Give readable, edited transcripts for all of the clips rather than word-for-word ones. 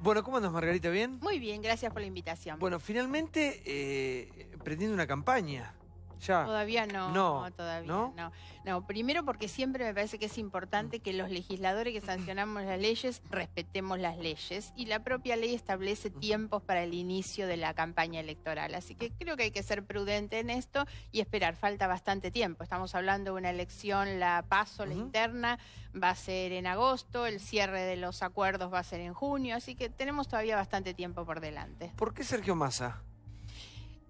Bueno, ¿cómo andas, Margarita? ¿Bien? Muy bien, gracias por la invitación. Bueno, finalmente pretende una campaña. Ya. Todavía no, todavía ¿no? no. No, primero porque siempre me parece que es importante que los legisladores que sancionamos las leyes respetemos las leyes, y la propia ley establece tiempos para el inicio de la campaña electoral. Así que creo que hay que ser prudente en esto y esperar. Falta bastante tiempo. Estamos hablando de una elección, la PASO, la interna, va a ser en agosto, el cierre de los acuerdos va a ser en junio, así que tenemos todavía bastante tiempo por delante. ¿Por qué Sergio Massa?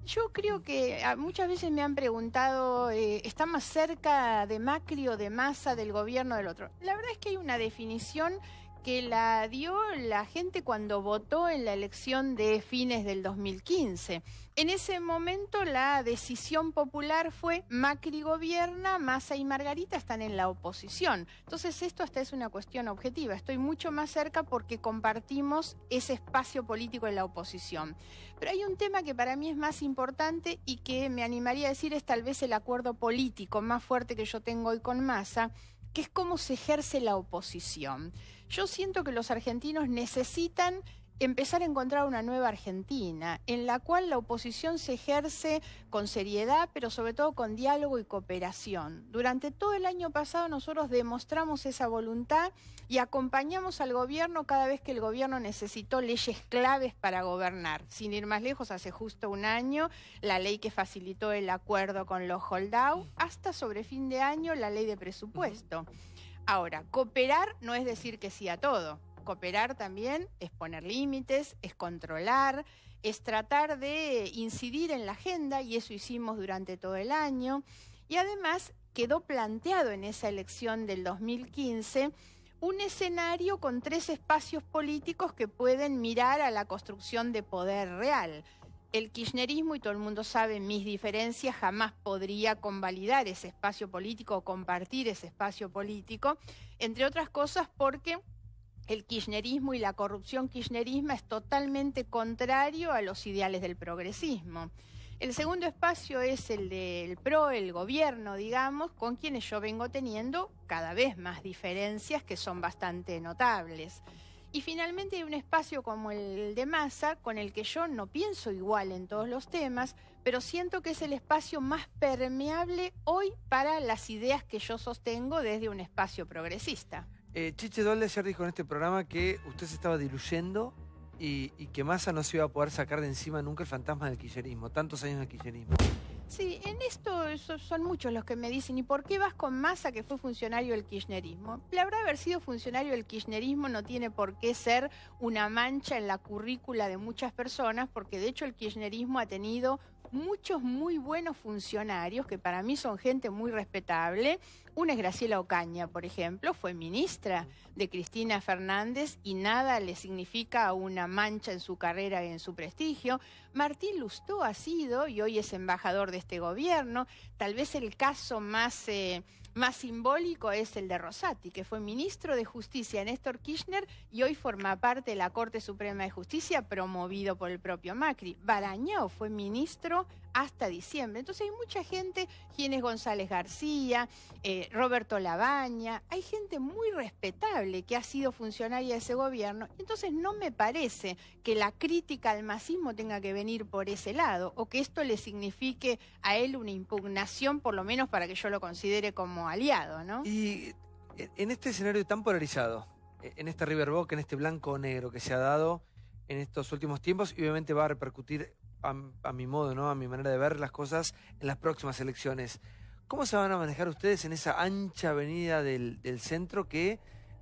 Yo creo que muchas veces me han preguntado, ¿está más cerca de Macri o de Massa, del gobierno del otro? La verdad es que hay una definición que la dio la gente cuando votó en la elección de fines del 2015. En ese momento la decisión popular fue Macri gobierna, Massa y Margarita están en la oposición. Entonces esto hasta es una cuestión objetiva. Estoy mucho más cerca porque compartimos ese espacio político en la oposición. Pero hay un tema que para mí es más importante y que me animaría a decir es tal vez el acuerdo político más fuerte que yo tengo hoy con Massa, que es cómo se ejerce la oposición. Yo siento que los argentinos necesitan empezar a encontrar una nueva Argentina, en la cual la oposición se ejerce con seriedad, pero sobre todo con diálogo y cooperación. Durante todo el año pasado nosotros demostramos esa voluntad y acompañamos al gobierno cada vez que el gobierno necesitó leyes claves para gobernar. Sin ir más lejos, hace justo un año, la ley que facilitó el acuerdo con los holdout, hasta sobre fin de año la ley de presupuesto. Ahora, cooperar no es decir que sí a todo. Cooperar también es poner límites, es controlar, es tratar de incidir en la agenda, y eso hicimos durante todo el año. Y además quedó planteado en esa elección del 2015 un escenario con 3 espacios políticos que pueden mirar a la construcción de poder real. El kirchnerismo, y todo el mundo sabe mis diferencias, jamás podría convalidar ese espacio político o compartir ese espacio político, entre otras cosas porque el kirchnerismo y la corrupción kirchnerismo es totalmente contrario a los ideales del progresismo. El segundo espacio es el del PRO, el gobierno, digamos, con quienes yo vengo teniendo cada vez más diferencias que son bastante notables. Y finalmente hay un espacio como el de Massa, con el que yo no pienso igual en todos los temas, pero siento que es el espacio más permeable hoy para las ideas que yo sostengo desde un espacio progresista. Chiche Dualde ayer dijo en este programa que usted se estaba diluyendo y que Massa no se iba a poder sacar de encima nunca el fantasma del kirchnerismo, tantos años del kirchnerismo. Sí, en esto son muchos los que me dicen, ¿y por qué vas con Massa, que fue funcionario del kirchnerismo? La verdad, haber sido funcionario del kirchnerismo no tiene por qué ser una mancha en la currícula de muchas personas, porque de hecho el kirchnerismo ha tenido muchos muy buenos funcionarios, que para mí son gente muy respetable. Una es Graciela Ocaña, por ejemplo, fue ministra de Cristina Fernández y nada le significa una mancha en su carrera y en su prestigio. Martín Lustó ha sido y hoy es embajador de este gobierno. Tal vez el caso más simbólico es el de Rosati, que fue ministro de Justicia Néstor Kirchner y hoy forma parte de la Corte Suprema de Justicia, promovido por el propio Macri. Barañao fue ministro hasta diciembre. Entonces hay mucha gente, Ginés González García, Roberto Labaña, hay gente muy respetable que ha sido funcionaria de ese gobierno. Entonces no me parece que la crítica al masismo tenga que venir por ese lado, o que esto le signifique a él una impugnación, por lo menos para que yo lo considere como aliado, ¿no? Y en este escenario tan polarizado, en este River Boca, en este blanco o negro que se ha dado en estos últimos tiempos, y obviamente va a repercutir a mi modo, ¿no? A mi manera de ver las cosas en las próximas elecciones. ¿Cómo se van a manejar ustedes en esa ancha avenida del centro que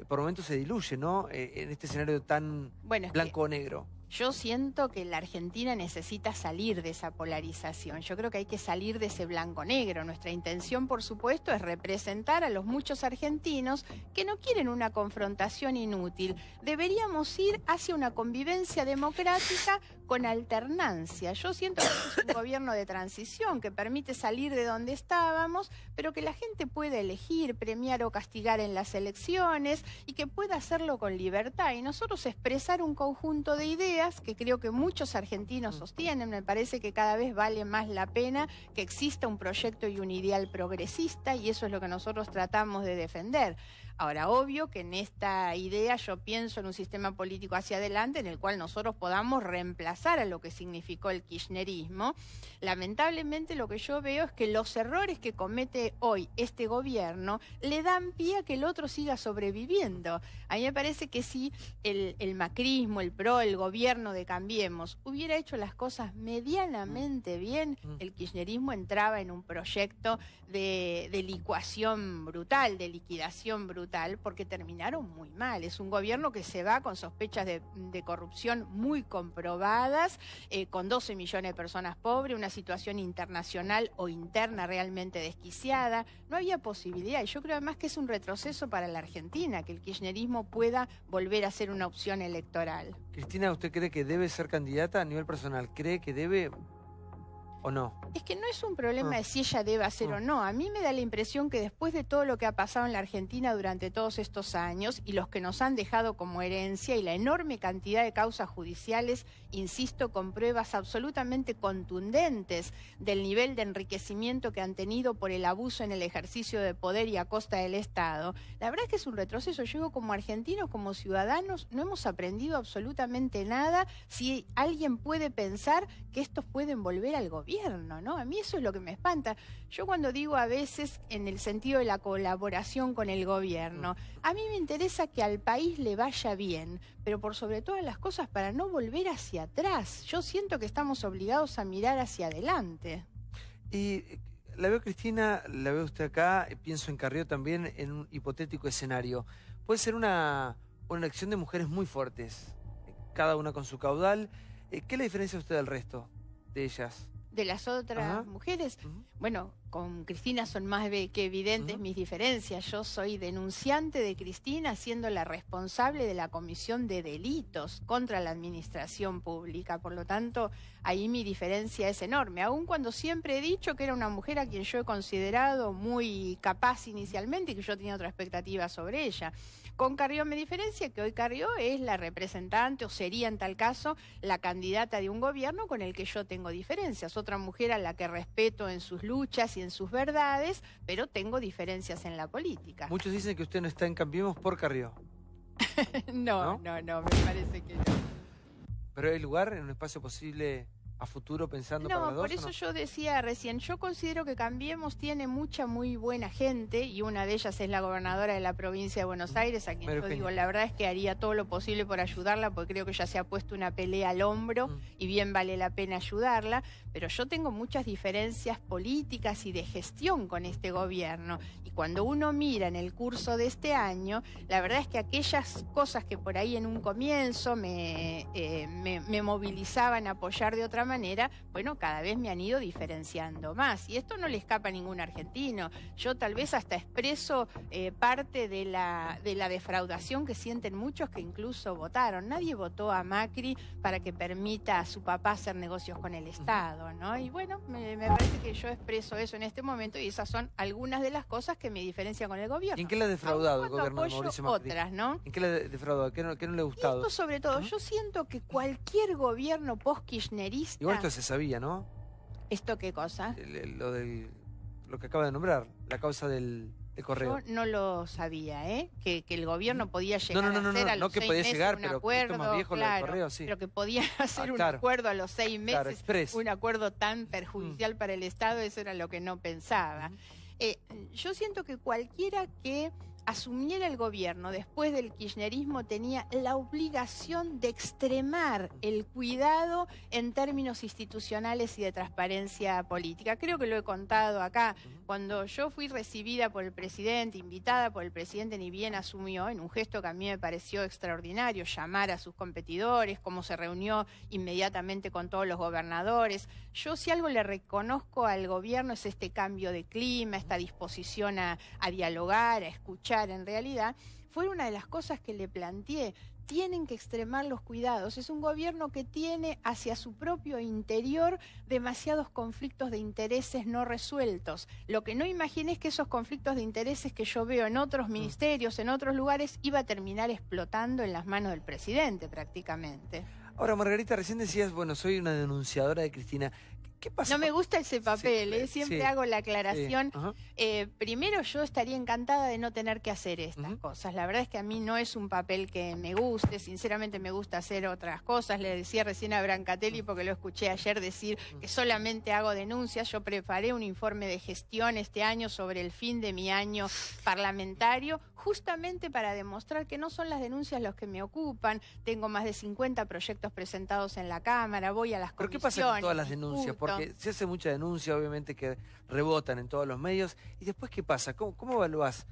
por momentos se diluye, ¿no? En este escenario tan blanco o negro. Yo siento que la Argentina necesita salir de esa polarización. Yo creo que hay que salir de ese blanco-negro. Nuestra intención, por supuesto, es representar a los muchos argentinos que no quieren una confrontación inútil. Deberíamos ir hacia una convivencia democrática con alternancia. Yo siento que es un gobierno de transición que permite salir de donde estábamos, pero que la gente pueda elegir, premiar o castigar en las elecciones y que pueda hacerlo con libertad. Y nosotros expresar un conjunto de ideas que creo que muchos argentinos sostienen. Me parece que cada vez vale más la pena que exista un proyecto y un ideal progresista, y eso es lo que nosotros tratamos de defender. Ahora, obvio que en esta idea yo pienso en un sistema político hacia adelante en el cual nosotros podamos reemplazar a lo que significó el kirchnerismo. Lamentablemente lo que yo veo es que los errores que comete hoy este gobierno le dan pie a que el otro siga sobreviviendo. A mí me parece que si el macrismo, el PRO, el gobierno de Cambiemos hubiera hecho las cosas medianamente bien, el kirchnerismo entraba en un proyecto de licuación brutal, de liquidación brutal, porque terminaron muy mal. Es un gobierno que se va con sospechas de corrupción muy comprobadas, con 12 millones de personas pobres, una situación internacional o interna realmente desquiciada. No había posibilidad, y yo creo además que es un retroceso para la Argentina, que el kirchnerismo pueda volver a ser una opción electoral. Cristina, ¿usted cree que debe ser candidata a nivel personal? ¿Cree que debe o no? Es que no es un problema de si ella debe hacer o no. A mí me da la impresión que después de todo lo que ha pasado en la Argentina durante todos estos años y los que nos han dejado como herencia y la enorme cantidad de causas judiciales, insisto, con pruebas absolutamente contundentes del nivel de enriquecimiento que han tenido por el abuso en el ejercicio de poder y a costa del Estado, la verdad es que es un retroceso. Yo digo, como argentinos, como ciudadanos, no hemos aprendido absolutamente nada. Si alguien puede pensar que estos pueden volver al gobierno, ¿no? A mí eso es lo que me espanta. Yo cuando digo a veces en el sentido de la colaboración con el gobierno, a mí me interesa que al país le vaya bien, pero por sobre todas las cosas para no volver hacia atrás. Yo siento que estamos obligados a mirar hacia adelante. Y la veo, Cristina, la veo usted acá, pienso en Carrió también, en un hipotético escenario. Puede ser una elección de mujeres muy fuertes, cada una con su caudal. ¿Qué le diferencia a usted del resto de ellas? De las otras mujeres, bueno, con Cristina son más que evidentes mis diferencias. Yo soy denunciante de Cristina siendo la responsable de la comisión de delitos contra la administración pública. Por lo tanto, ahí mi diferencia es enorme. Aun cuando siempre he dicho que era una mujer a quien yo he considerado muy capaz inicialmente y que yo tenía otra expectativa sobre ella. Con Carrió me diferencia que hoy Carrió es la representante, o sería en tal caso, la candidata de un gobierno con el que yo tengo diferencias. Otra mujer a la que respeto en sus luchas y en sus verdades, pero tengo diferencias en la política. Muchos dicen que usted no está en Cambiemos por Carrió. No, me parece que no. ¿Pero hay lugar en un espacio posible a futuro pensando para las dos? No, por eso yo decía recién, yo considero que Cambiemos tiene mucha muy buena gente, y una de ellas es la gobernadora de la provincia de Buenos Aires, a quien yo digo, la verdad es que haría todo lo posible por ayudarla, porque creo que ella se ha puesto una pelea al hombro y bien vale la pena ayudarla, pero yo tengo muchas diferencias políticas y de gestión con este gobierno, y cuando uno mira en el curso de este año, la verdad es que aquellas cosas que por ahí en un comienzo me movilizaban a apoyar de otra manera, bueno, cada vez me han ido diferenciando más, y esto no le escapa a ningún argentino. Yo tal vez hasta expreso parte de la defraudación que sienten muchos que incluso votaron. Nadie votó a Macri para que permita a su papá hacer negocios con el Estado, ¿no? Y bueno, me parece que yo expreso eso en este momento, y esas son algunas de las cosas que me diferencian con el gobierno. ¿En qué le ha defraudado el gobierno de Mauricio Macri? Otras, ¿no? ¿En qué le ha defraudado? ¿Qué no le ha gustado? Y esto sobre todo, yo siento que cualquier gobierno post-kirchnerista... Igual esto se sabía, ¿no? ¿Esto qué cosa? Lo que acaba de nombrar, la causa del correo. Yo no lo sabía, ¿eh? Que el gobierno podía llegar a hacer a los 6 meses un acuerdo, más viejo, claro, correo, sí. Pero que podía hacer un acuerdo a los 6 meses, un acuerdo tan perjudicial para el Estado, eso era lo que no pensaba. Yo siento que cualquiera que asumiera el gobierno después del kirchnerismo tenía la obligación de extremar el cuidado en términos institucionales y de transparencia política. Creo que lo he contado acá. Cuando yo fui recibida por el presidente, invitada por el presidente, ni bien asumió, en un gesto que a mí me pareció extraordinario, llamar a sus competidores, cómo se reunió inmediatamente con todos los gobernadores. Yo, si algo le reconozco al gobierno, es este cambio de clima, esta disposición a dialogar, a escuchar. En realidad, fue una de las cosas que le planteé. Tienen que extremar los cuidados. Es un gobierno que tiene hacia su propio interior demasiados conflictos de intereses no resueltos. Lo que no imaginé es que esos conflictos de intereses que yo veo en otros ministerios, en otros lugares, iba a terminar explotando en las manos del presidente prácticamente. Ahora, Margarita, recién decías, bueno, soy una denunciadora de Cristina. ¿Qué pasa? No me gusta ese papel, Sí, siempre sí, hago la aclaración. sí, ajá. Primero, yo estaría encantada de no tener que hacer estas cosas. La verdad es que a mí no es un papel que me guste, sinceramente me gusta hacer otras cosas. Le decía recién a Brancatelli, porque lo escuché ayer decir que solamente hago denuncias. Yo preparé un informe de gestión este año sobre el fin de mi año parlamentario, justamente para demostrar que no son las denuncias los que me ocupan. Tengo más de 50 proyectos presentados en la Cámara, voy a las ¿Pero qué comisiones. pasa con todas las denuncias? discuto. Porque se hace mucha denuncia, obviamente, que rebotan en todos los medios. ¿Y después qué pasa? ¿Cómo evaluás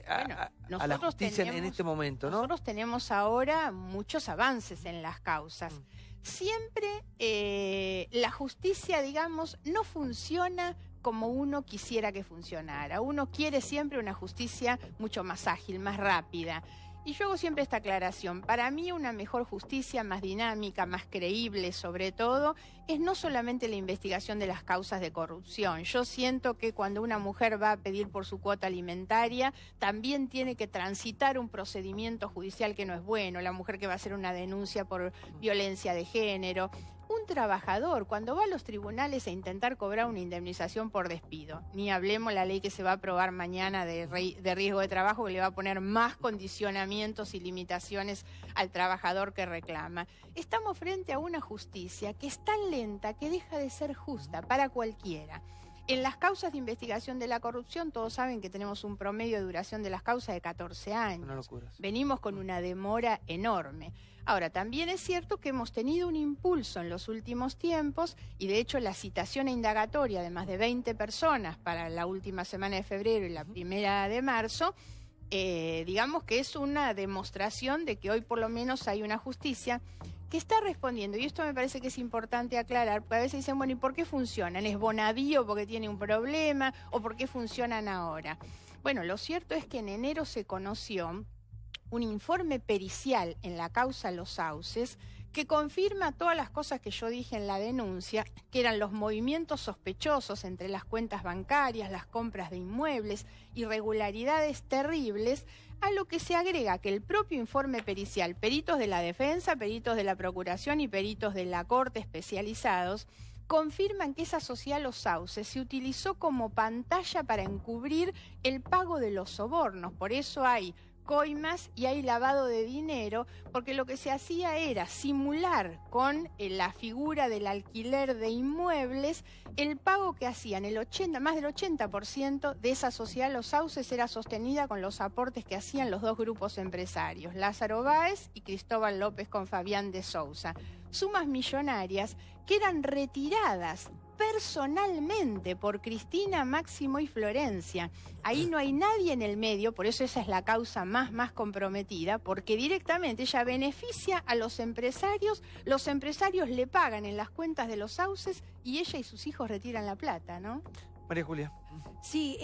a la Nosotros justicia en tenemos- este momento, no? Nosotros tenemos ahora muchos avances en las causas. Siempre la justicia, digamos, no funciona como uno quisiera que funcionara. Uno quiere siempre una justicia mucho más ágil, más rápida. Y yo hago siempre esta aclaración. Para mí una mejor justicia, más dinámica, más creíble sobre todo, es no solamente la investigación de las causas de corrupción. Yo siento que cuando una mujer va a pedir por su cuota alimentaria, también tiene que transitar un procedimiento judicial que no es bueno. La mujer que va a hacer una denuncia por violencia de género. Un trabajador, cuando va a los tribunales a intentar cobrar una indemnización por despido, ni hablemos la ley que se va a aprobar mañana de riesgo de trabajo, que le va a poner más condicionamientos y limitaciones al trabajador que reclama. Estamos frente a una justicia que es tan lenta que deja de ser justa para cualquiera. En las causas de investigación de la corrupción, todos saben que tenemos un promedio de duración de las causas de 14 años. Una locura. Venimos con una demora enorme. Ahora, también es cierto que hemos tenido un impulso en los últimos tiempos y de hecho la citación a indagatoria de más de 20 personas para la última semana de febrero y la primera de marzo, digamos que es una demostración de que hoy por lo menos hay una justicia que está respondiendo, y esto me parece que es importante aclarar, porque a veces dicen, bueno, ¿y por qué funcionan? ¿Es Bonavío porque tiene un problema o por qué funcionan ahora? Bueno, lo cierto es que en enero se conoció un informe pericial en la causa Los Sauces que confirma todas las cosas que yo dije en la denuncia, que eran los movimientos sospechosos entre las cuentas bancarias, las compras de inmuebles, irregularidades terribles, a lo que se agrega que el propio informe pericial, peritos de la defensa, peritos de la procuración y peritos de la corte especializados, confirman que esa sociedad Los Sauces se utilizó como pantalla para encubrir el pago de los sobornos. Por eso hay coimas y hay lavado de dinero, porque lo que se hacía era simular con la figura del alquiler de inmuebles el pago que hacían más del 80% de esa sociedad Los Sauces era sostenida con los aportes que hacían los dos grupos empresarios, Lázaro Báez y Cristóbal López con Fabián de Sousa. Sumas millonarias que eran retiradas personalmente por Cristina, Máximo y Florencia. Ahí no hay nadie en el medio, por eso esa es la causa más comprometida, porque directamente ella beneficia a los empresarios le pagan en las cuentas de Los Sauces y ella y sus hijos retiran la plata, ¿no? María Julia. Sí,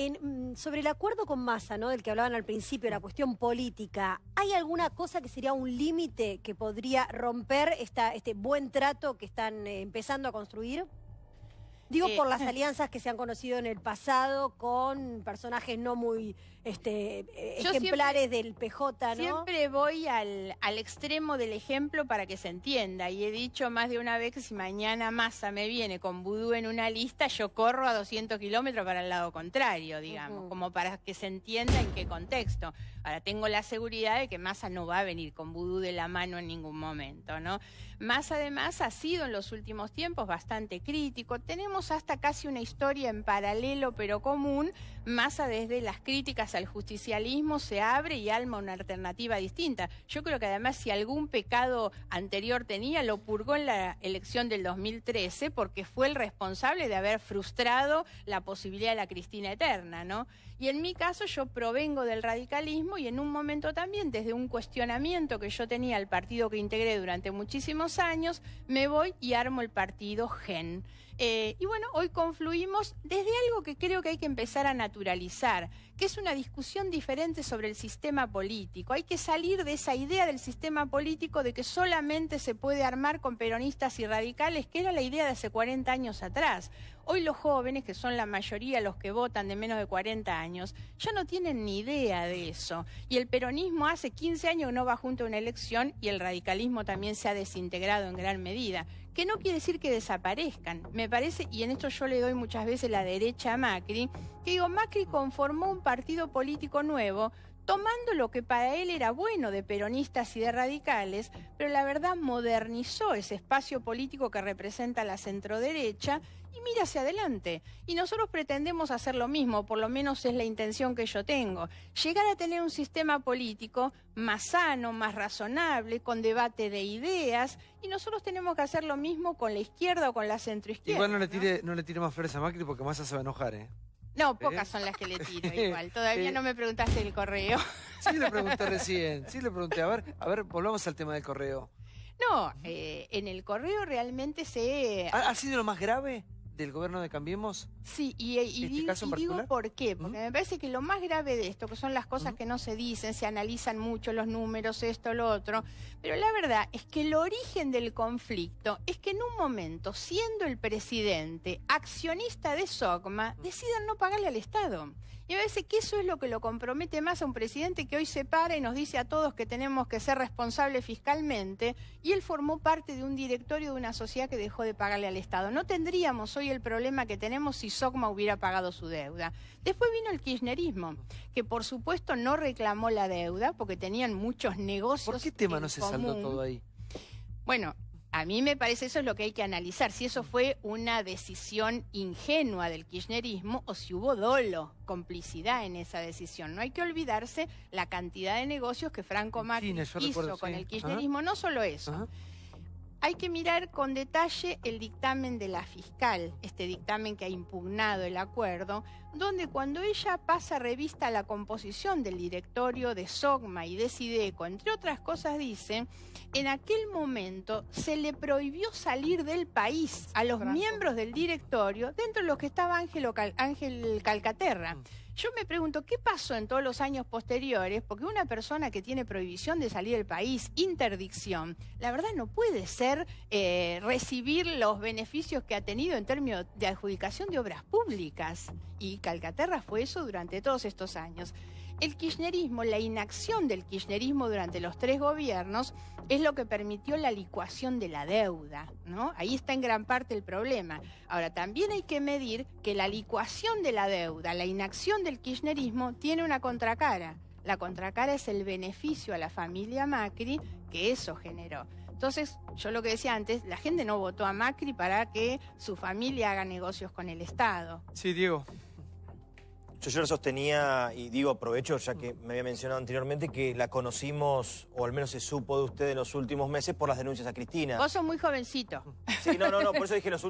sobre el acuerdo con Massa, ¿no?, del que hablaban al principio, la cuestión política, ¿hay alguna cosa que sería un límite que podría romper este buen trato que están empezando a construir? Digo, por las alianzas que se han conocido en el pasado con personajes no muy ejemplares del PJ, ¿no? Siempre voy al extremo del ejemplo para que se entienda. Y he dicho más de una vez que si mañana Massa me viene con vudú en una lista, yo corro a 200 kilómetros para el lado contrario, digamos, como para que se entienda en qué contexto. Ahora, tengo la seguridad de que Massa no va a venir con vudú de la mano en ningún momento, ¿no? Massa, además, ha sido en los últimos tiempos bastante crítico. Tenemos hasta casi una historia en paralelo pero común. Massa, desde las críticas al justicialismo, se abre y alma una alternativa distinta. Yo creo que además, si algún pecado anterior tenía, lo purgó en la elección del 2013 porque fue el responsable de haber frustrado la posibilidad de la Cristina eterna, ¿no? Y en mi caso yo provengo del radicalismo y en un momento también, desde un cuestionamiento que yo tenía al partido que integré durante muchísimos años, me voy y armo el partido GEN. Y bueno, hoy confluimos desde algo que creo que hay que empezar a naturalizar, que es una discusión diferente sobre el sistema político. Hay que salir de esa idea del sistema político de que solamente se puede armar con peronistas y radicales, que era la idea de hace 40 años atrás. Hoy los jóvenes, que son la mayoría los que votan de menos de 40 años, ya no tienen ni idea de eso. Y el peronismo hace 15 años que no va junto a una elección y el radicalismo también se ha desintegrado en gran medida. Que no quiere decir que desaparezcan. Me parece, y en esto yo le doy muchas veces la derecha a Macri, que digo, Macri conformó un partido político nuevo, tomando lo que para él era bueno de peronistas y de radicales, pero la verdad modernizó ese espacio político que representa la centroderecha y mira hacia adelante. Y nosotros pretendemos hacer lo mismo, por lo menos es la intención que yo tengo. Llegar a tener un sistema político más sano, más razonable, con debate de ideas, y nosotros tenemos que hacer lo mismo con la izquierda o con la centroizquierda. Igual no le tire más flores a Macri porque Massa se va a enojar, ¿eh? No, pocas son las que le tiro igual. Todavía no me preguntaste el correo. Sí le pregunté recién, sí le pregunté. A ver, volvamos al tema del correo. No, en el correo realmente ¿Ha sido lo más grave del gobierno de Cambiemos? Sí, y digo por qué, porque me parece que lo más grave de esto, que son las cosas que no se dicen, se analizan mucho los números, esto, lo otro, pero la verdad es que el origen del conflicto es que en un momento, siendo el presidente accionista de SOCMA, decidan no pagarle al Estado. Y me parece que eso es lo que lo compromete más a un presidente que hoy se para y nos dice a todos que tenemos que ser responsables fiscalmente, y él formó parte de un directorio de una sociedad que dejó de pagarle al Estado. No tendríamos hoy el problema que tenemos si SOCMA hubiera pagado su deuda. Después vino el kirchnerismo, que por supuesto no reclamó la deuda porque tenían muchos negocios. ¿Por qué tema no se saldó todo ahí? Bueno, a mí me parece eso es lo que hay que analizar, si eso fue una decisión ingenua del kirchnerismo o si hubo dolo, complicidad en esa decisión. No hay que olvidarse la cantidad de negocios que Franco Macri hizo con el kirchnerismo, no solo eso. Hay que mirar con detalle el dictamen de la fiscal, este dictamen que ha impugnado el acuerdo, donde cuando ella pasa revista a la composición del directorio de SOCMA y de Sideco, entre otras cosas dice, en aquel momento se le prohibió salir del país a los miembros del directorio, dentro de los que estaba Ángel Calcaterra. Yo me pregunto, ¿qué pasó en todos los años posteriores? Porque una persona que tiene prohibición de salir del país, interdicción, la verdad no puede ser recibir los beneficios que ha tenido en términos de adjudicación de obras públicas. Y Calcaterra fue eso durante todos estos años. El kirchnerismo, la inacción del kirchnerismo durante los 3 gobiernos es lo que permitió la licuación de la deuda, ¿no? Ahí está en gran parte el problema. Ahora, también hay que medir que la licuación de la deuda, la inacción del kirchnerismo, tiene una contracara. La contracara es el beneficio a la familia Macri que eso generó. Entonces, yo lo que decía antes, la gente no votó a Macri para que su familia haga negocios con el Estado. Sí, Diego. Yo sostenía, y digo, aprovecho, ya que me había mencionado anteriormente, que la conocimos, o al menos se supo de usted en los últimos meses, por las denuncias a Cristina. Vos sos muy jovencito. Sí, no, por eso dije en los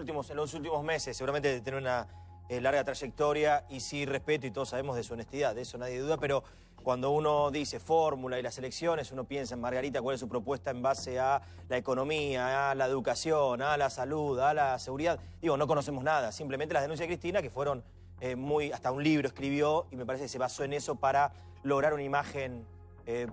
últimos meses. Seguramente de tener una larga trayectoria, y sí respeto, y todos sabemos de su honestidad, de eso nadie duda, pero cuando uno dice fórmula y las elecciones, uno piensa en Margarita, cuál es su propuesta en base a la economía, a la educación, a la salud, a la seguridad. Digo, no conocemos nada, simplemente las denuncias de Cristina, que fueron hasta un libro escribió, y me parece que se basó en eso para lograr una imagen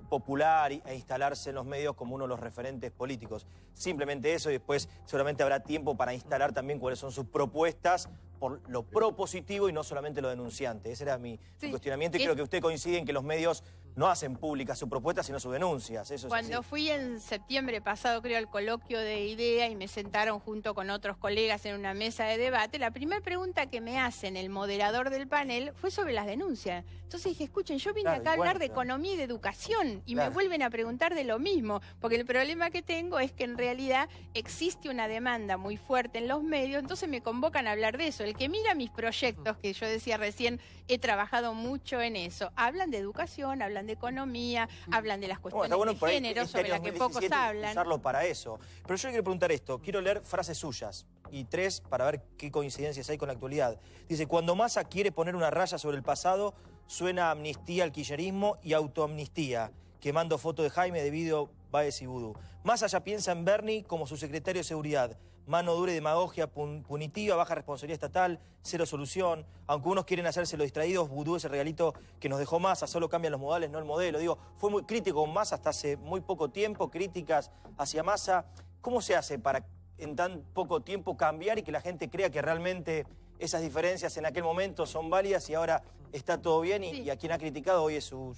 popular e instalarse en los medios como uno de los referentes políticos. Simplemente eso, y después seguramente habrá tiempo para instalar también cuáles son sus propuestas por lo propositivo y no solamente lo denunciante. Ese era mi cuestionamiento, y creo que usted coincide en que los medios no hacen públicas sus propuestas, sino sus denuncias. Eso Cuando fui en septiembre pasado, creo, al coloquio de IDEA, y me sentaron junto con otros colegas en una mesa de debate, la primera pregunta que me hacen el moderador del panel fue sobre las denuncias. Entonces dije, escuchen, yo vine acá a hablar de economía y de educación, y me vuelven a preguntar de lo mismo, porque el problema que tengo es que en realidad existe una demanda muy fuerte en los medios, entonces me convocan a hablar de eso. El que mira mis proyectos, que yo decía recién, he trabajado mucho en eso, hablan de educación, hablan de economía, hablan de las cuestiones de género, sobre las que pocos hablan. Usarlo para eso. Pero yo le quiero preguntar esto, quiero leer frases suyas, y 3 para ver qué coincidencias hay con la actualidad. Dice, cuando Massa quiere poner una raya sobre el pasado, suena amnistía al kirchnerismo y autoamnistía, quemando foto de Jaime, de Video, Báez y Vudú. Massa ya piensa en Bernie como su secretario de seguridad. Mano dura y demagogia punitiva, baja responsabilidad estatal, cero solución. Aunque unos quieren hacerse los distraídos, Vudú es el regalito que nos dejó Massa, solo cambian los modales, no el modelo. Digo, fue muy crítico con Massa hasta hace muy poco tiempo, críticas hacia Massa. ¿Cómo se hace para en tan poco tiempo cambiar y que la gente crea que realmente esas diferencias en aquel momento son válidas y ahora está todo bien y a quien ha criticado hoy es su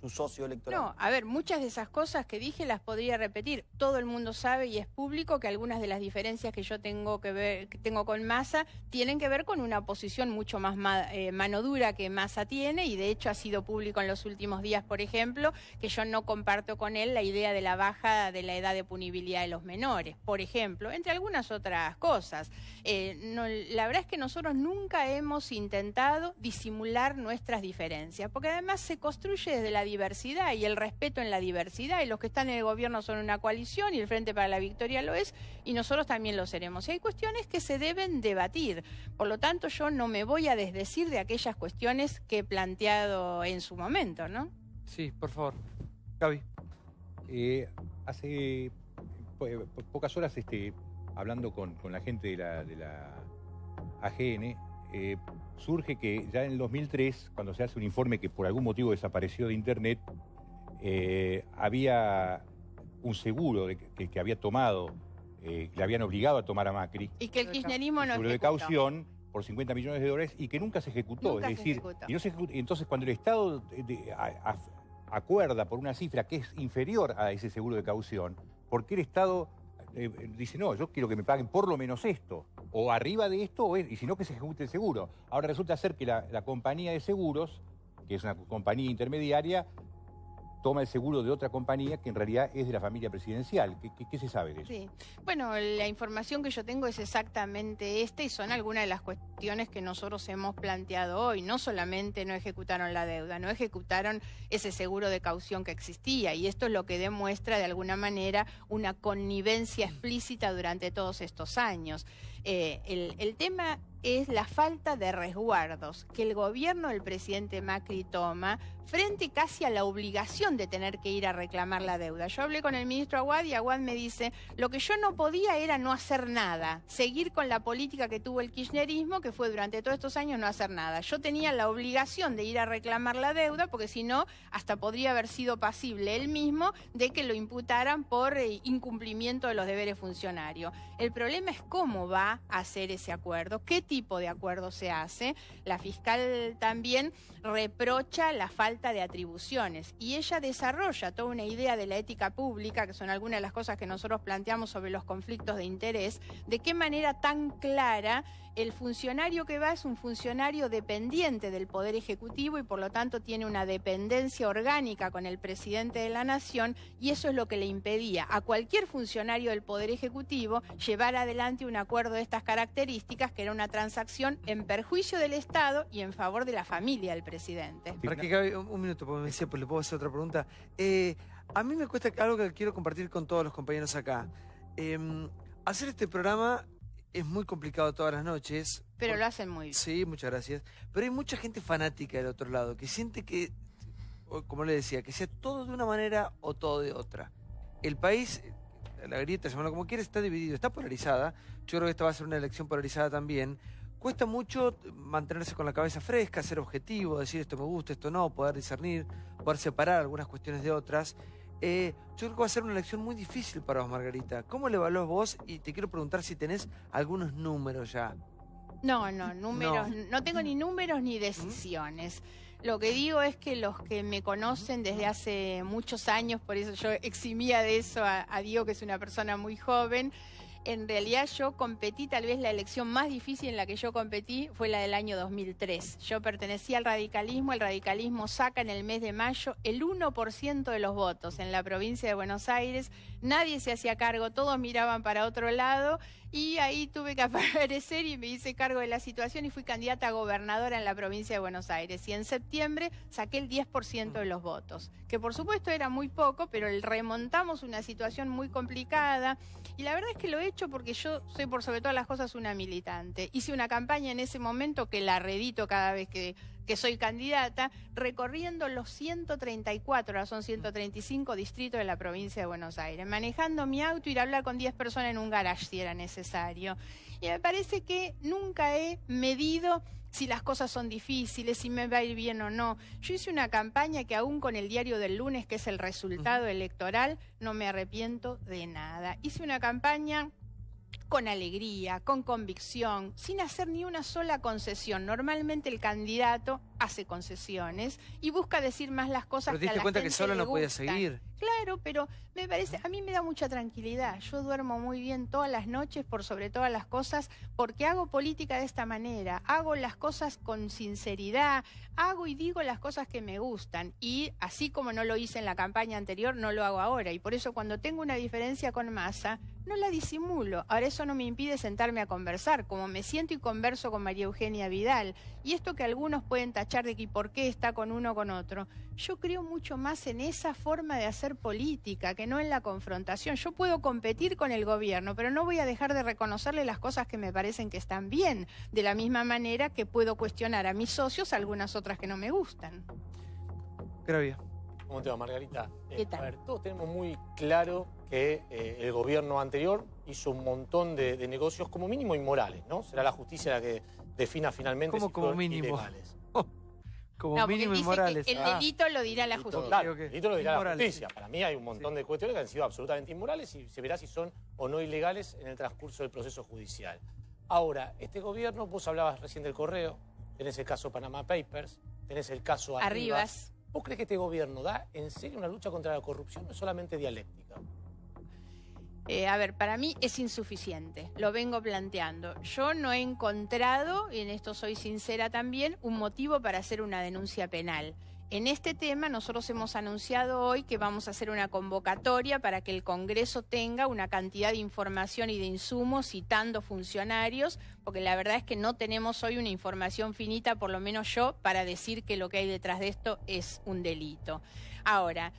socio electoral. No, a ver, muchas de esas cosas que dije las podría repetir. Todo el mundo sabe y es público que algunas de las diferencias que yo tengo con Massa tienen que ver con una posición mucho más mano dura que Massa tiene, y de hecho ha sido público en los últimos días, por ejemplo, que yo no comparto con él la idea de la baja de la edad de punibilidad de los menores, por ejemplo, entre algunas otras cosas. La verdad es que nosotros nunca hemos intentado disimular nuestras diferencias, porque además se construye desde la diversidad y el respeto en la diversidad, y los que están en el gobierno son una coalición y el Frente para la Victoria lo es, y nosotros también lo seremos. Y hay cuestiones que se deben debatir, por lo tanto yo no me voy a desdecir de aquellas cuestiones que he planteado en su momento, ¿no? Sí, por favor. Gaby. Hace pocas horas, hablando con la gente de la AGN, surge que ya en el 2003, cuando se hace un informe que por algún motivo desapareció de internet, había un seguro que había tomado, le habían obligado a tomar a Macri. Y que el kirchnerismo no seguro de ejecutó. caución por 50 millones de dólares y que nunca se ejecutó. Nunca es se decir, ejecutó. y no se ejecutó. Entonces, cuando el Estado acuerda por una cifra que es inferior a ese seguro de caución, ¿por qué el Estado dice, no, yo quiero que me paguen por lo menos esto, o arriba de esto, y si no, que se ejecute el seguro? Ahora resulta ser que la compañía de seguros, que es una compañía intermediaria, toma el seguro de otra compañía que en realidad es de la familia presidencial. ¿Qué se sabe de eso? Sí. Bueno, la información que yo tengo es exactamente esta, y son algunas de las cuestiones que nosotros hemos planteado hoy. No solamente no ejecutaron la deuda, no ejecutaron ese seguro de caución que existía, y esto es lo que demuestra de alguna manera una connivencia explícita durante todos estos años. El tema es la falta de resguardos que el gobierno del presidente Macri toma frente casi a la obligación de tener que ir a reclamar la deuda. Yo hablé con el ministro Aguad y Aguad me dice, lo que yo no podía era no hacer nada, seguir con la política que tuvo el kirchnerismo, que fue durante todos estos años no hacer nada. Yo tenía la obligación de ir a reclamar la deuda, porque si no, hasta podría haber sido pasible él mismo de que lo imputaran por incumplimiento de los deberes funcionarios. El problema es cómo va a hacer ese acuerdo, qué tipo de acuerdo se hace. La fiscal también reprocha la falta de atribuciones y ella desarrolla toda una idea de la ética pública, que son algunas de las cosas que nosotros planteamos sobre los conflictos de interés, de qué manera tan clara el funcionario que va es un funcionario dependiente del Poder Ejecutivo y por lo tanto tiene una dependencia orgánica con el presidente de la Nación, y eso es lo que le impedía a cualquier funcionario del Poder Ejecutivo llevar adelante un acuerdo de estas características, que era una transacción en perjuicio del Estado y en favor de la familia del presidente. Para que Gaby, un minuto, porque me decía, pues le puedo hacer otra pregunta. A mí me cuesta algo que quiero compartir con todos los compañeros acá. Hacer este programa es muy complicado todas las noches. Pero lo hacen muy bien. Sí, muchas gracias. Pero hay mucha gente fanática del otro lado, que siente que, como le decía, que sea todo de una manera o todo de otra. El país, la grieta, llamarlo como quiera, está dividido, está polarizada. Yo creo que esta va a ser una elección polarizada también. Cuesta mucho mantenerse con la cabeza fresca, ser objetivo, decir esto me gusta, esto no, poder discernir, poder separar algunas cuestiones de otras. Yo creo que va a ser una elección muy difícil para vos, Margarita. ¿Cómo le evaluás vos? Y te quiero preguntar si tenés algunos números ya. No, números, no tengo ni números ni decisiones. Lo que digo es que los que me conocen desde hace muchos años, por eso yo eximía de eso a Diego, que es una persona muy joven. En realidad yo competí, tal vez la elección más difícil en la que yo competí fue la del año 2003. Yo pertenecía al radicalismo, el radicalismo saca en el mes de mayo el 1% de los votos en la provincia de Buenos Aires, nadie se hacía cargo, todos miraban para otro lado, y ahí tuve que aparecer y me hice cargo de la situación y fui candidata a gobernadora en la provincia de Buenos Aires. Y en septiembre saqué el 10% de los votos, que por supuesto era muy poco, pero remontamos una situación muy complicada. Y la verdad es que lo he hecho porque yo soy por sobre todas las cosas una militante. Hice una campaña en ese momento que la reedito cada vez que soy candidata, recorriendo los 134, ahora son 135 distritos de la provincia de Buenos Aires, manejando mi auto, ir a hablar con 10 personas en un garage si era necesario. Y me parece que nunca he medido si las cosas son difíciles, si me va a ir bien o no. Yo hice una campaña que aún con el diario del lunes, que es el resultado electoral, no me arrepiento de nada. Hice una campaña con alegría, con convicción, sin hacer ni una sola concesión. Normalmente el candidato hace concesiones y busca decir más las cosas Pero que a te diste la cuenta gente que solo le no podía gustan. seguir. Claro, pero me parece, a mí me da mucha tranquilidad. Yo duermo muy bien todas las noches por sobre todas las cosas porque hago política de esta manera, hago las cosas con sinceridad, hago y digo las cosas que me gustan y así como no lo hice en la campaña anterior, no lo hago ahora y por eso cuando tengo una diferencia con Massa, no la disimulo. Ahora eso no me impide sentarme a conversar, como me siento y converso con María Eugenia Vidal. Y esto que algunos pueden tachar de que por qué está con uno o con otro, yo creo mucho más en esa forma de hacer política que no en la confrontación. Yo puedo competir con el gobierno, pero no voy a dejar de reconocerle las cosas que me parecen que están bien, de la misma manera que puedo cuestionar a mis socios algunas otras que no me gustan. Gravia. ¿Cómo te va, Margarita? ¿Qué tal? A ver, todos tenemos muy claro que el gobierno anterior hizo un montón de negocios como mínimo inmorales, ¿no? Será la justicia la que defina finalmente ¿Cómo si como fueron mínimo? ilegales. Como No, porque mínimo dice inmorales. que el delito lo dirá la justicia. Claro, ok. el delito lo dirá la Inmorales, justicia. Para mí hay un montón de cuestiones que han sido absolutamente inmorales y se verá si son o no ilegales en el transcurso del proceso judicial. Ahora, este gobierno, vos hablabas recién del correo, tenés el caso Panama Papers, tenés el caso Arribas. ¿Vos crees que este gobierno da en serio una lucha contra la corrupción? No es solamente dialéctica. A ver, para mí es insuficiente, lo vengo planteando. Yo no he encontrado, y en esto soy sincera también, un motivo para hacer una denuncia penal. En este tema nosotros hemos anunciado hoy que vamos a hacer una convocatoria para que el Congreso tenga una cantidad de información y de insumos citando funcionarios, porque la verdad es que no tenemos hoy una información finita, por lo menos yo, para decir que lo que hay detrás de esto es un delito. Ahora,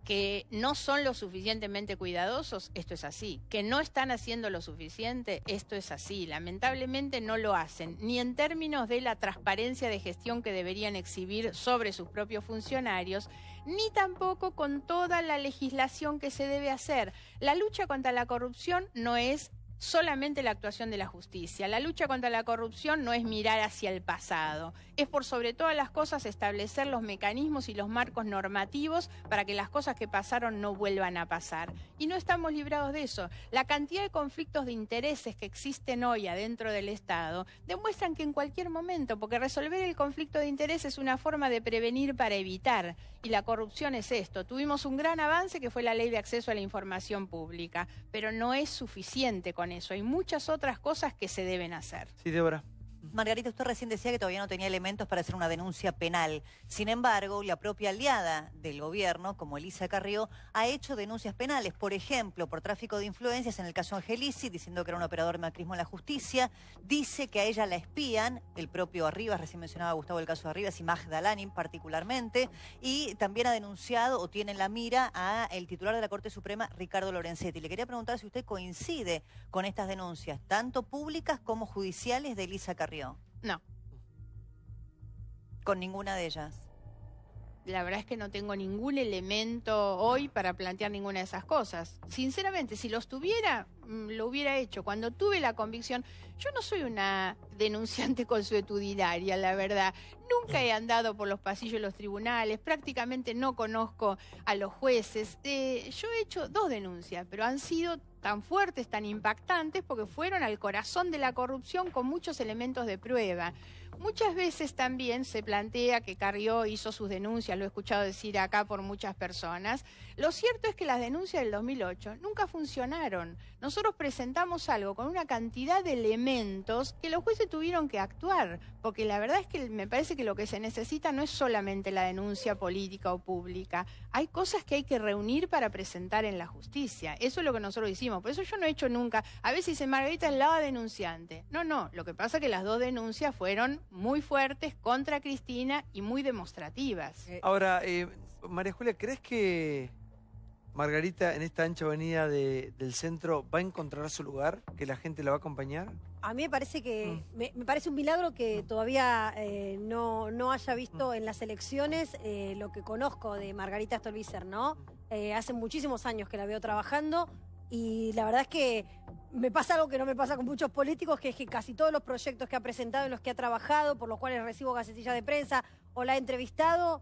que no son lo suficientemente cuidadosos, esto es así. Que no están haciendo lo suficiente, esto es así. Lamentablemente no lo hacen, ni en términos de la transparencia de gestión que deberían exhibir sobre sus propios funcionarios, ni tampoco con toda la legislación que se debe hacer. La lucha contra la corrupción no es solamente la actuación de la justicia. La lucha contra la corrupción no es mirar hacia el pasado, es por sobre todas las cosas establecer los mecanismos y los marcos normativos para que las cosas que pasaron no vuelvan a pasar. Y no estamos librados de eso. La cantidad de conflictos de intereses que existen hoy adentro del Estado demuestran que en cualquier momento, porque resolver el conflicto de interés es una forma de prevenir para evitar, y la corrupción es esto. Tuvimos un gran avance que fue la Ley de Acceso a la Información Pública, pero no es suficiente con eso. Hay muchas otras cosas que se deben hacer. Sí, Débora. Margarita, usted recién decía que todavía no tenía elementos para hacer una denuncia penal. Sin embargo, la propia aliada del gobierno, como Elisa Carrió, ha hecho denuncias penales. Por ejemplo, por tráfico de influencias en el caso Angelici, diciendo que era un operador de macrismo en la justicia. Dice que a ella la espían, el propio Arribas, recién mencionaba Gustavo el caso de Arribas y Magda Lanin particularmente. Y también ha denunciado o tiene en la mira a el titular de la Corte Suprema, Ricardo Lorenzetti. Le quería preguntar si usted coincide con estas denuncias, tanto públicas como judiciales, de Elisa Carrió. No. Con ninguna de ellas. La verdad es que no tengo ningún elemento hoy para plantear ninguna de esas cosas. Sinceramente, si los tuviera, lo hubiera hecho. Cuando tuve la convicción, yo no soy una denunciante consuetudinaria, la verdad. Nunca he andado por los pasillos de los tribunales, prácticamente no conozco a los jueces. Yo he hecho 2 denuncias, pero han sido tan fuertes, tan impactantes, porque fueron al corazón de la corrupción con muchos elementos de prueba. Muchas veces también se plantea que Carrió hizo sus denuncias, lo he escuchado decir acá por muchas personas. Lo cierto es que las denuncias del 2008 nunca funcionaron. Nosotros presentamos algo con una cantidad de elementos que los jueces tuvieron que actuar, porque la verdad es que me parece que lo que se necesita no es solamente la denuncia política o pública. Hay cosas que hay que reunir para presentar en la justicia. Eso es lo que nosotros hicimos. Por eso yo no he hecho nunca. A veces dice Margarita es la denunciante. No. Lo que pasa es que las 2 denuncias fueron muy fuertes contra Cristina y muy demostrativas. Ahora, María Julia, ¿crees que Margarita en esta ancha avenida del centro va a encontrar su lugar? ¿Que la gente la va a acompañar? A mí me parece que me parece un milagro que todavía no haya visto en las elecciones lo que conozco de Margarita Stolbizer, ¿no? Hace muchísimos años que la veo trabajando y la verdad es que me pasa algo que no me pasa con muchos políticos, que es que casi todos los proyectos que ha presentado, en los que ha trabajado, por los cuales recibo gacetillas de prensa o la he entrevistado,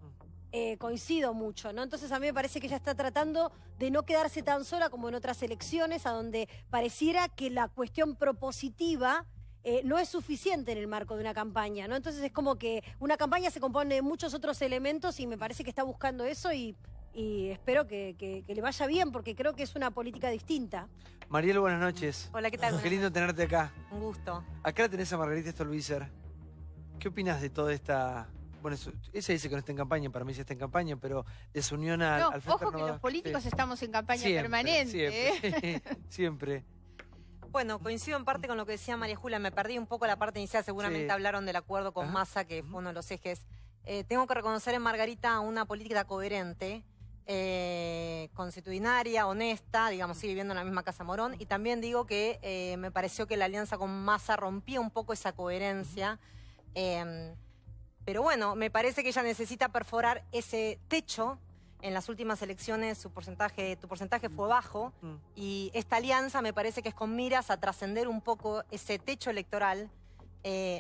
coincido mucho, ¿no? Entonces a mí me parece que ella está tratando de no quedarse tan sola como en otras elecciones, a donde pareciera que la cuestión propositiva no es suficiente en el marco de una campaña, ¿no? Entonces es como que una campaña se compone de muchos otros elementos y me parece que está buscando eso y espero que le vaya bien, porque creo que es una política distinta. Mariel, buenas noches. Hola, ¿qué tal? Qué lindo tenerte acá. Un gusto. Acá la tenés a Margarita Stolbizer. ¿Qué opinas de toda esta... Bueno, ella dice que no está en campaña, para mí sí está en campaña, pero de su unión al Frente ojo que Renovador. los políticos Sí. estamos en campaña Siempre, permanente. Siempre, siempre. Bueno, coincido en parte con lo que decía María Julia, me perdí un poco la parte inicial, seguramente Sí. hablaron del acuerdo con Ajá. Massa, que fue uno de los ejes. Tengo que reconocer en Margarita una política coherente, constitucionaria, honesta, digamos, sigue viviendo en la misma Casa Morón, y también digo que me pareció que la alianza con Massa rompía un poco esa coherencia, pero bueno, me parece que ella necesita perforar ese techo. En las últimas elecciones tu porcentaje fue bajo, y esta alianza me parece que es con miras a trascender un poco ese techo electoral,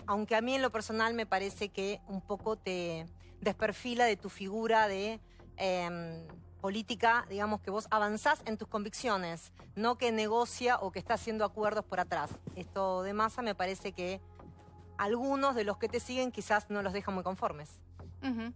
aunque a mí en lo personal me parece que un poco te desperfila de tu figura de política, digamos, que vos avanzás en tus convicciones, no que negocia o que está haciendo acuerdos por atrás. Esto de Massa me parece que algunos de los que te siguen quizás no los dejan muy conformes. Ujú.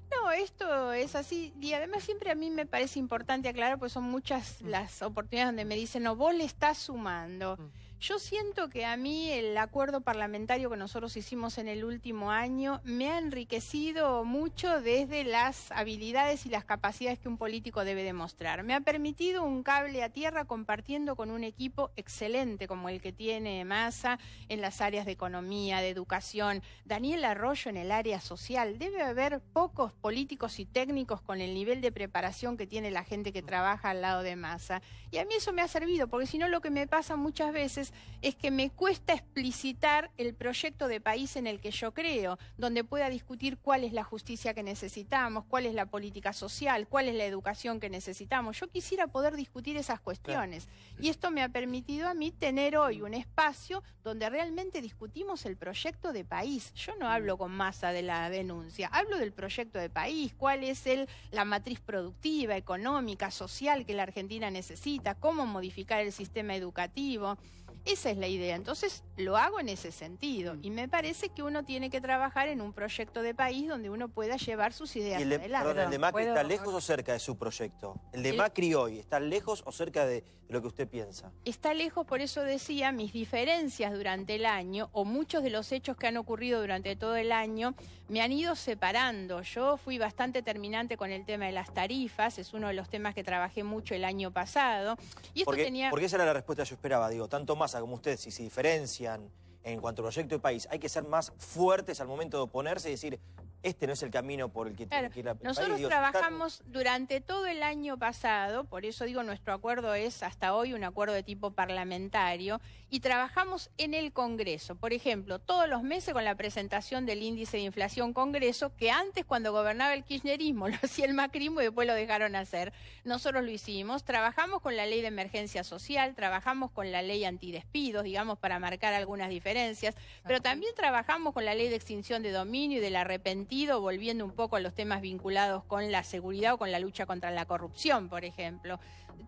No, esto es así, y además siempre a mí me parece importante aclarar, porque son muchas las oportunidades donde me dicen, no, vos le estás sumando. Yo siento que a mí el acuerdo parlamentario que nosotros hicimos en el último año me ha enriquecido mucho desde las habilidades y las capacidades que un político debe demostrar. Me ha permitido un cable a tierra compartiendo con un equipo excelente como el que tiene Massa en las áreas de economía, de educación, Daniel Arroyo en el área social. Debe haber pocos políticos y técnicos con el nivel de preparación que tiene la gente que trabaja al lado de Massa. Y a mí eso me ha servido, porque si no lo que me pasa muchas veces es que me cuesta explicitar el proyecto de país en el que yo creo, donde pueda discutir cuál es la justicia que necesitamos, cuál es la política social, cuál es la educación que necesitamos. Yo quisiera poder discutir esas cuestiones. Y esto me ha permitido a mí tener hoy un espacio donde realmente discutimos el proyecto de país. Yo no hablo con Massa de la denuncia, hablo del proyecto de país, cuál es la matriz productiva, económica, social que la Argentina necesita, cómo modificar el sistema educativo. Esa es la idea. Entonces, lo hago en ese sentido. Y me parece que uno tiene que trabajar en un proyecto de país donde uno pueda llevar sus ideas ¿Y el de, adelante. perdón, el de Macri ¿Puedo? está lejos o cerca de su proyecto? ¿El de El- Macri hoy está lejos o cerca de lo que usted piensa? Está lejos, por eso decía, mis diferencias durante el año, o muchos de los hechos que han ocurrido durante todo el año, me han ido separando. Yo fui bastante terminante con el tema de las tarifas, es uno de los temas que trabajé mucho el año pasado. Y esto tenía... Porque esa era la respuesta que yo esperaba. Digo, tanto Massa como usted, si se diferencian en cuanto al proyecto de país, hay que ser más fuertes al momento de oponerse y decir, este no es el camino por el que tiene que ir el país. Nosotros Digo, trabajamos durante todo el año pasado, por eso digo, nuestro acuerdo es hasta hoy un acuerdo de tipo parlamentario, y trabajamos en el Congreso. Por ejemplo, todos los meses con la presentación del índice de inflación Congreso, que antes cuando gobernaba el kirchnerismo lo hacía el macrismo y después lo dejaron hacer. Nosotros lo hicimos, trabajamos con la ley de emergencia social, trabajamos con la ley antidespidos, digamos, para marcar algunas diferencias, pero también trabajamos con la ley de extinción de dominio y del arrepentido, volviendo un poco a los temas vinculados con la seguridad o con la lucha contra la corrupción, por ejemplo.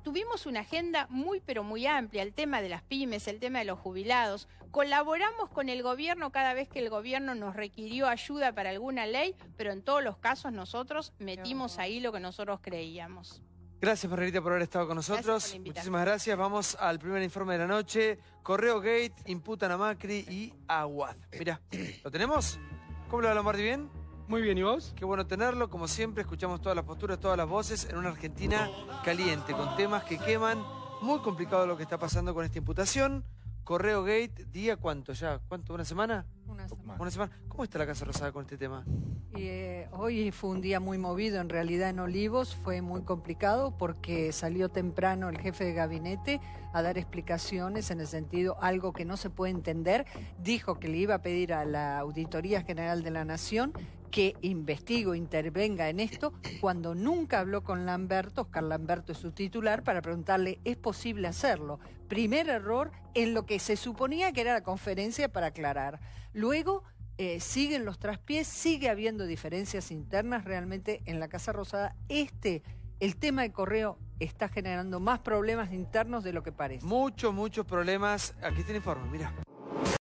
Tuvimos una agenda muy pero muy amplia, el tema de las pymes, el tema de los jubilados. Colaboramos con el gobierno cada vez que el gobierno nos requirió ayuda para alguna ley, pero en todos los casos nosotros metimos ahí lo que nosotros creíamos. Gracias, Margarita, por haber estado con Gracias nosotros. por la invitación. Muchísimas gracias. Vamos al primer informe de la noche. Correo Gate, imputan a Macri y a Aguad. Mirá, ¿lo tenemos? ¿Cómo le va, Lombardi? ¿Bien? Muy bien, ¿y vos? Qué bueno tenerlo. Como siempre, escuchamos todas las posturas, todas las voces en una Argentina caliente, con temas que queman. Muy complicado lo que está pasando con esta imputación. Correo Gate, ¿día cuánto ya? ¿Cuánto? ¿Una semana? Una semana. ¿Cómo está la Casa Rosada con este tema? Hoy fue un día muy movido, en realidad en Olivos fue muy complicado porque salió temprano el jefe de gabinete a dar explicaciones en el sentido algo que no se puede entender. Dijo que le iba a pedir a la Auditoría General de la Nación que investigue, intervenga en esto, cuando nunca habló con Lamberto. Oscar Lamberto es su titular, para preguntarle, ¿es posible hacerlo? Primer error en lo que se suponía que era la conferencia para aclarar. Luego siguen los traspiés, sigue habiendo diferencias internas realmente en la Casa Rosada. El tema de Correo está generando más problemas internos de lo que parece. Muchos problemas. Aquí está el informe, mira.